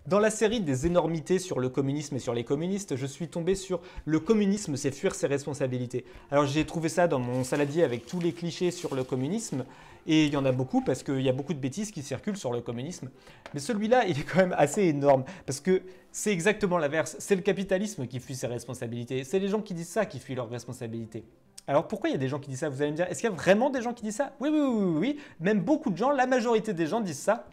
Dans la série des énormités sur le communisme et sur les communistes, je suis tombé sur le communisme, c'est fuir ses responsabilités. Alors j'ai trouvé ça dans mon saladier avec tous les clichés sur le communisme, et il y en a beaucoup parce qu'il y a beaucoup de bêtises qui circulent sur le communisme. Mais celui-là, il est quand même assez énorme, parce que c'est exactement l'inverse. C'est le capitalisme qui fuit ses responsabilités. C'est les gens qui disent ça qui fuient leurs responsabilités. Alors pourquoi il y a des gens qui disent ça? Vous allez me dire, est-ce qu'il y a vraiment des gens qui disent ça? Oui, oui, oui, oui, oui. Même beaucoup de gens, la majorité des gens disent ça.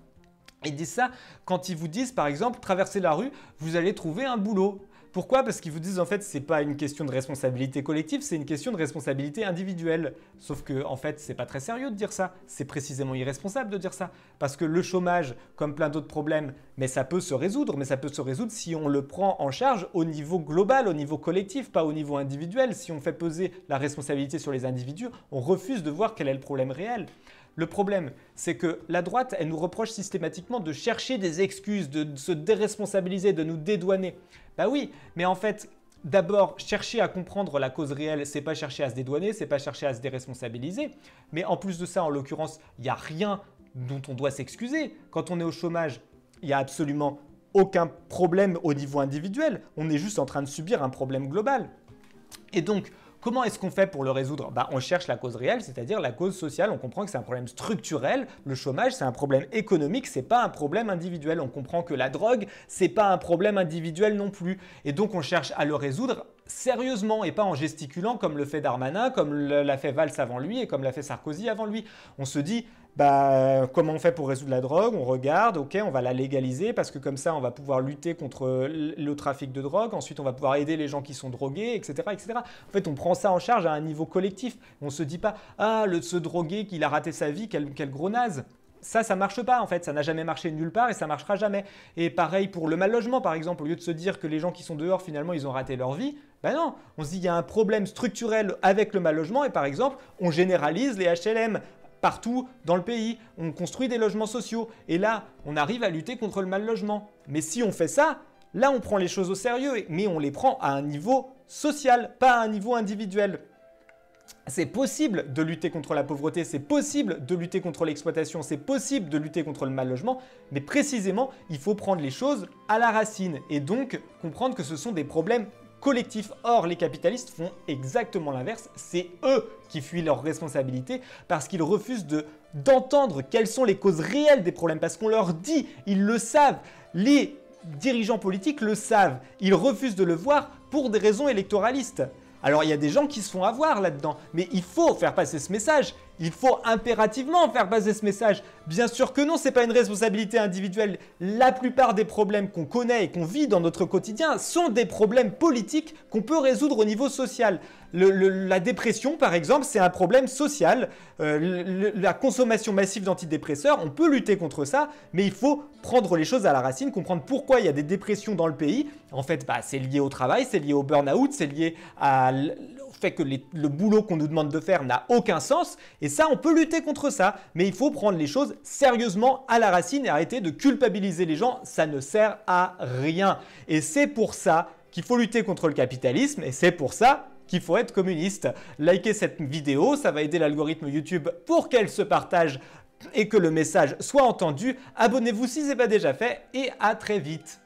Ils disent ça quand ils vous disent, par exemple, traversez la rue, vous allez trouver un boulot. Pourquoi? Parce qu'ils vous disent en fait c'est pas une question de responsabilité collective, c'est une question de responsabilité individuelle. Sauf que en fait c'est pas très sérieux de dire ça, c'est précisément irresponsable de dire ça. Parce que le chômage, comme plein d'autres problèmes, mais ça peut se résoudre, si on le prend en charge au niveau global, au niveau collectif, pas au niveau individuel. Si on fait peser la responsabilité sur les individus, on refuse de voir quel est le problème réel. Le problème, c'est que la droite, elle nous reproche systématiquement de chercher des excuses, de se déresponsabiliser, de nous dédouaner. Bah oui, mais en fait, d'abord, chercher à comprendre la cause réelle, c'est pas chercher à se dédouaner, c'est pas chercher à se déresponsabiliser. Mais en plus de ça, en l'occurrence, il n'y a rien dont on doit s'excuser. Quand on est au chômage, il n'y a absolument aucun problème au niveau individuel. On est juste en train de subir un problème global. Et donc, comment est-ce qu'on fait pour le résoudre? On cherche la cause réelle, c'est-à-dire la cause sociale. On comprend que c'est un problème structurel. Le chômage, c'est un problème économique, c'est pas un problème individuel. On comprend que la drogue, c'est pas un problème individuel non plus. Et donc, on cherche à le résoudre sérieusement et pas en gesticulant comme le fait Darmanin, comme l'a fait Valls avant lui et comme l'a fait Sarkozy avant lui. On se dit, comment on fait pour résoudre la drogue? On regarde, ok, on va la légaliser parce que comme ça, on va pouvoir lutter contre le trafic de drogue. Ensuite, on va pouvoir aider les gens qui sont drogués, etc., etc. En fait, on prend ça en charge à un niveau collectif. On ne se dit pas, ce drogué qu'il a raté sa vie, quel gros naze. Ça marche pas en fait, ça n'a jamais marché nulle part et ça marchera jamais. Et pareil pour le mal logement par exemple, au lieu de se dire que les gens qui sont dehors finalement ils ont raté leur vie, non, on se dit il y a un problème structurel avec le mal logement et par exemple on généralise les HLM. Partout dans le pays, on construit des logements sociaux et là on arrive à lutter contre le mal logement. Mais si on fait ça, là on prend les choses au sérieux, mais on les prend à un niveau social, pas à un niveau individuel. C'est possible de lutter contre la pauvreté, c'est possible de lutter contre l'exploitation, c'est possible de lutter contre le mal logement, mais précisément, il faut prendre les choses à la racine et donc comprendre que ce sont des problèmes collectifs. Or, les capitalistes font exactement l'inverse, c'est eux qui fuient leurs responsabilités parce qu'ils refusent d'entendre quelles sont les causes réelles des problèmes, parce qu'on leur dit, ils le savent, les dirigeants politiques le savent, ils refusent de le voir pour des raisons électoralistes. Alors il y a des gens qui se font avoir là-dedans, mais il faut faire passer ce message. Il faut impérativement faire passer ce message. Bien sûr que non, ce n'est pas une responsabilité individuelle. La plupart des problèmes qu'on connaît et qu'on vit dans notre quotidien sont des problèmes politiques qu'on peut résoudre au niveau social. La dépression, par exemple, c'est un problème social. La consommation massive d'antidépresseurs, on peut lutter contre ça, mais il faut prendre les choses à la racine, comprendre pourquoi il y a des dépressions dans le pays. En fait, c'est lié au travail, c'est lié au burn-out, c'est lié au fait que le boulot qu'on nous demande de faire n'a aucun sens. Et ça, on peut lutter contre ça, mais il faut prendre les choses sérieusement à la racine et arrêter de culpabiliser les gens. Ça ne sert à rien. Et c'est pour ça qu'il faut lutter contre le capitalisme et c'est pour ça qu'il faut être communiste. Likez cette vidéo, ça va aider l'algorithme YouTube pour qu'elle se partage et que le message soit entendu. Abonnez-vous si ce n'est pas déjà fait et à très vite.